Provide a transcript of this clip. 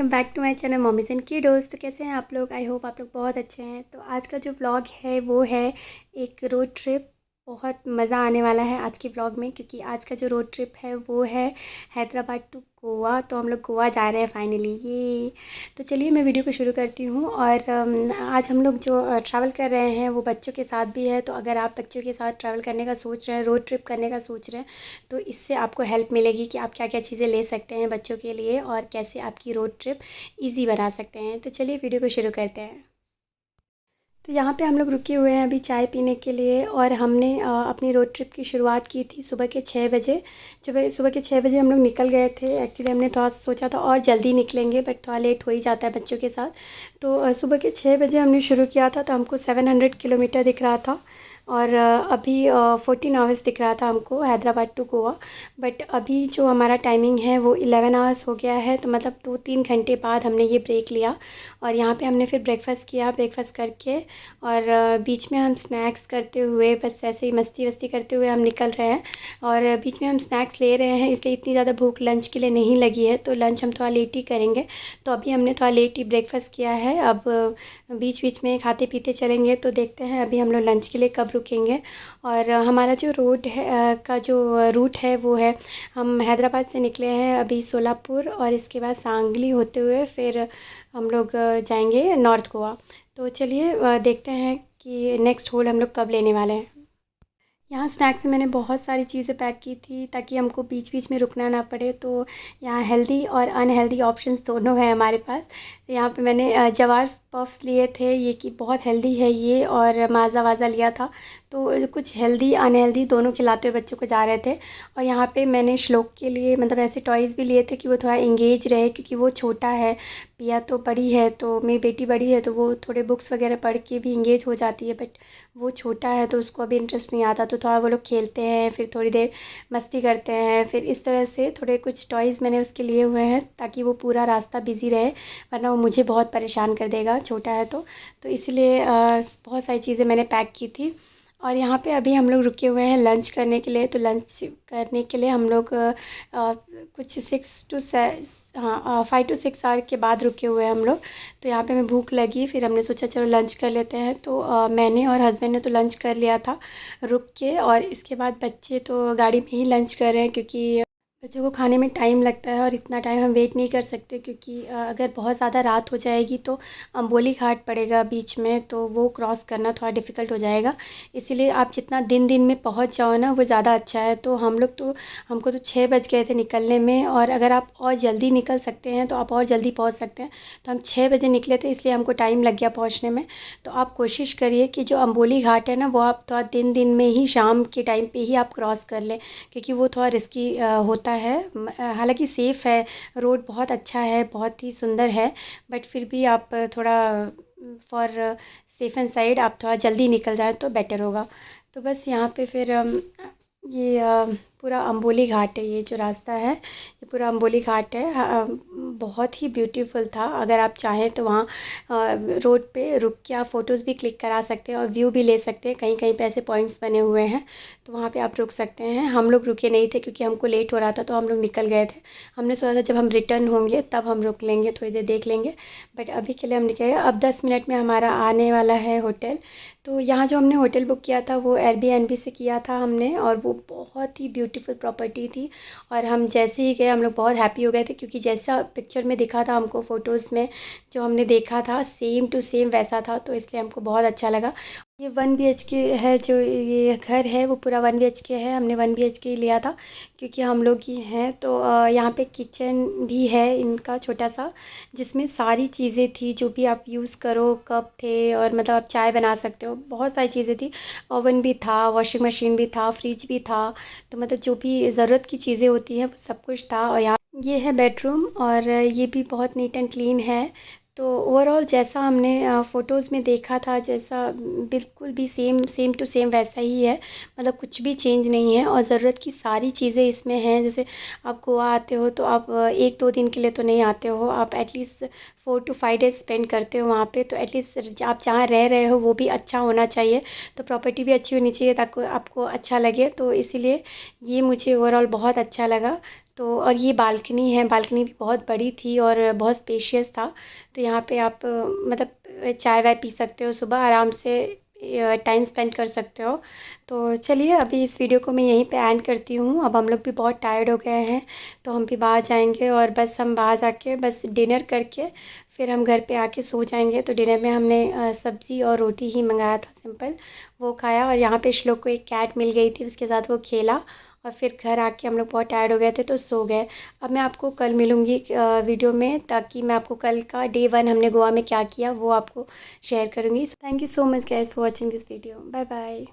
Welcome back to my channel mommies and kiddos. तो कैसे हैं आप लोग? आई होप आप लोग बहुत अच्छे हैं। तो आज का जो व्लॉग है वो है एक रोड ट्रिप। बहुत मज़ा आने वाला है आज के व्लॉग में, क्योंकि आज का जो रोड ट्रिप है वो है हैदराबाद टू गोवा। तो हम लोग गोवा जा रहे हैं फाइनली ये। तो चलिए मैं वीडियो को शुरू करती हूँ। और आज हम लोग जो ट्रैवल कर रहे हैं वो बच्चों के साथ भी है। तो अगर आप बच्चों के साथ ट्रैवल करने का सोच रहे हैं, रोड ट्रिप करने का सोच रहे हैं, तो इससे आपको हेल्प मिलेगी कि आप क्या क्या चीज़ें ले सकते हैं बच्चों के लिए और कैसे आपकी रोड ट्रिप ईज़ी बना सकते हैं। तो चलिए वीडियो को शुरू करते हैं। तो यहाँ पे हम लोग रुके हुए हैं अभी चाय पीने के लिए। और हमने अपनी रोड ट्रिप की शुरुआत की थी सुबह के 6 बजे। जब सुबह के 6 बजे हम लोग निकल गए थे। एक्चुअली हमने थोड़ा सोचा था और जल्दी निकलेंगे, बट थोड़ा लेट हो ही जाता है बच्चों के साथ। तो सुबह के 6 बजे हमने शुरू किया था, तो हमको 700 किलोमीटर दिख रहा था। और अभी 14 आवर्स दिख रहा था हमको हैदराबाद टू गोवा। बट अभी जो हमारा टाइमिंग है वो 11 आवर्स हो गया है। तो मतलब 2-3 घंटे बाद हमने ये ब्रेक लिया। और यहाँ पे हमने फिर ब्रेकफ़ास्ट किया। ब्रेकफ़ास्ट करके और बीच में हम स्नैक्स करते हुए, बस ऐसे ही मस्ती वस्ती करते हुए हम निकल रहे हैं। और बीच में हम स्नैक्स ले रहे हैं, इसलिए इतनी ज़्यादा भूख लंच के लिए नहीं लगी है। तो लंच हम थोड़ा लेट ही करेंगे। तो अभी हमने थोड़ा लेट ही ब्रेकफ़ास्ट किया है। अब बीच बीच में खाते पीते चलेंगे। तो देखते हैं अभी हम लोग लंच के लिए कब रुकेंगे। और हमारा जो रोड है का जो रूट है वो है, हम हैदराबाद से निकले हैं अभी सोलापुर, और इसके बाद सांगली होते हुए फिर हम लोग जाएंगे नॉर्थ गोवा। तो चलिए देखते हैं कि नेक्स्ट होल हम लोग कब लेने वाले हैं। यहाँ स्नैक्स में मैंने बहुत सारी चीज़ें पैक की थी ताकि हमको बीच बीच में रुकना ना पड़े। तो यहाँ हेल्दी और अनहेल्दी ऑप्शंस दोनों हैं हमारे पास। यहाँ पे मैंने जवार पफ्स लिए थे, ये कि बहुत हेल्दी है ये, और माज़ा वाज़ा लिया था। तो कुछ हेल्दी अनहेल्दी दोनों खिलाते हुए बच्चों को जा रहे थे। और यहाँ पे मैंने श्लोक के लिए मतलब ऐसे टॉयज़ भी लिए थे कि वो थोड़ा इंगेज रहे, क्योंकि वो छोटा है। पिया तो बड़ी है, तो मेरी बेटी बड़ी है, तो वो थोड़े बुक्स वगैरह पढ़ के भी इंगेज हो जाती है। बट वो छोटा है तो उसको अभी इंटरेस्ट नहीं आता। तो थोड़ा वो लोग खेलते हैं, फिर थोड़ी देर मस्ती करते हैं, फिर इस तरह से थोड़े कुछ टॉयज़ मैंने उसके लिए हुए हैं ताकि वो पूरा रास्ता बिज़ी रहे, वरना वो मुझे बहुत परेशान कर देगा, छोटा है तो इसलिए बहुत सारी चीज़ें मैंने पैक की थी। और यहाँ पे अभी हम लोग रुके हुए हैं लंच करने के लिए। तो लंच करने के लिए हम लोग कुछ 5 to 6 आवर के बाद रुके हुए हैं हम लोग। तो यहाँ पे हमें भूख लगी, फिर हमने सोचा चलो लंच कर लेते हैं। तो मैंने और हस्बैंड ने तो लंच कर लिया था रुक के। और इसके बाद बच्चे तो गाड़ी में ही लंच कर रहे हैं, क्योंकि बच्चों को खाने में टाइम लगता है और इतना टाइम हम वेट नहीं कर सकते, क्योंकि अगर बहुत ज़्यादा रात हो जाएगी तो अम्बोली घाट पड़ेगा बीच में, तो वो क्रॉस करना थोड़ा डिफ़िकल्ट हो जाएगा। इसीलिए आप जितना दिन दिन में पहुंच जाओ ना वो ज़्यादा अच्छा है। तो हमको तो 6 बज गए थे निकलने में, और अगर आप और जल्दी निकल सकते हैं तो आप और जल्दी पहुँच सकते हैं। तो हम 6 बजे निकले थे, इसलिए हमको टाइम लग गया पहुँचने में। तो आप कोशिश करिए कि जो अम्बोली घाट है ना वो आप थोड़ा दिन दिन में ही, शाम के टाइम पे ही आप क्रॉस कर लें, क्योंकि वो थोड़ा रिस्की होता है। हालांकि सेफ़ है, रोड बहुत अच्छा है, बहुत ही सुंदर है। बट फिर भी आप थोड़ा फॉर सेफ़ एंड साइड आप थोड़ा जल्दी निकल जाए तो बेटर होगा। तो बस यहाँ पे फिर ये पूरा अम्बोली घाट है, ये जो रास्ता है ये पूरा अम्बोली घाट है। बहुत ही ब्यूटीफुल था। अगर आप चाहें तो वहाँ रोड पे रुक के आप फ़ोटोज़ भी क्लिक करा सकते हैं और व्यू भी ले सकते हैं। कहीं कहीं पे ऐसे पॉइंट्स बने हुए हैं, तो वहाँ पे आप रुक सकते हैं। हम लोग रुके नहीं थे क्योंकि हमको लेट हो रहा था, तो हम लोग निकल गए थे। हमने सोचा था जब हम रिटर्न होंगे तब हम रुक लेंगे, थोड़ी देर देख लेंगे। बट अभी के लिए हम निकले। अब 10 मिनट में हमारा आने वाला है होटल। तो यहाँ जो हमने होटल बुक किया था वो एयरबीएनबी से किया था हमने, और वो बहुत ही ब्यूटीफुल प्रॉपर्टी थी। और हम जैसे ही गए हम लोग बहुत हैप्पी हो गए थे, क्योंकि जैसा पिक्चर में दिखा था हमको, फ़ोटोज़ में जो हमने देखा था सेम टू सेम वैसा था। तो इसलिए हमको बहुत अच्छा लगा। ये 1 BHK है, जो ये घर है वो पूरा 1 BHK है। हमने 1 BHK ही लिया था क्योंकि हम लोग ही हैं। तो यहाँ पे किचन भी है इनका छोटा सा, जिसमें सारी चीज़ें थी जो भी आप यूज़ करो। कप थे, और मतलब आप चाय बना सकते हो, बहुत सारी चीज़ें थी। ओवन भी था, वॉशिंग मशीन भी था, फ्रिज भी था। तो मतलब जो भी ज़रूरत की चीज़ें होती हैं वो सब कुछ था। और यहाँ ये है बेडरूम, और ये भी बहुत नीट एंड क्लीन है। तो ओवरऑल जैसा हमने फ़ोटोज़ में देखा था, जैसा बिल्कुल भी सेम सेम टू सेम वैसा ही है। मतलब कुछ भी चेंज नहीं है, और ज़रूरत की सारी चीज़ें इसमें हैं। जैसे आप गोवा आते हो तो आप 1-2 दिन के लिए तो नहीं आते हो, आप एटलीस्ट 4 to 5 डेज़ स्पेंड करते हो वहाँ पे। तो एटलीस्ट आप जहाँ रह रहे हो वो भी अच्छा होना चाहिए, तो प्रॉपर्टी भी अच्छी होनी चाहिए ताकि आपको अच्छा लगे। तो इसीलिए ये मुझे ओवरऑल बहुत अच्छा लगा। तो और ये बालकनी है, बालकनी भी बहुत बड़ी थी और बहुत स्पेशियस था। तो यहाँ पे आप मतलब चाय वाय पी सकते हो, सुबह आराम से टाइम स्पेंड कर सकते हो। तो चलिए अभी इस वीडियो को मैं यहीं पे एंड करती हूँ। अब हम लोग भी बहुत टायर्ड हो गए हैं, तो हम भी बाहर जाएंगे और बस हम बाहर जाके बस डिनर करके फिर हम घर पे आके सो जाएंगे। तो डिनर में हमने सब्ज़ी और रोटी ही मंगाया था, सिंपल वो खाया। और यहाँ पे श्लोक को एक कैट मिल गई थी, उसके साथ वो खेला और फिर घर आके हम लोग बहुत टायर्ड हो गए थे तो सो गए। अब मैं आपको कल मिलूँगी वीडियो में, ताकि मैं आपको कल का डे 1 हमने गोवा में क्या किया वो आपको शेयर करूँगी। Thank you so much guys for watching this video. Bye bye.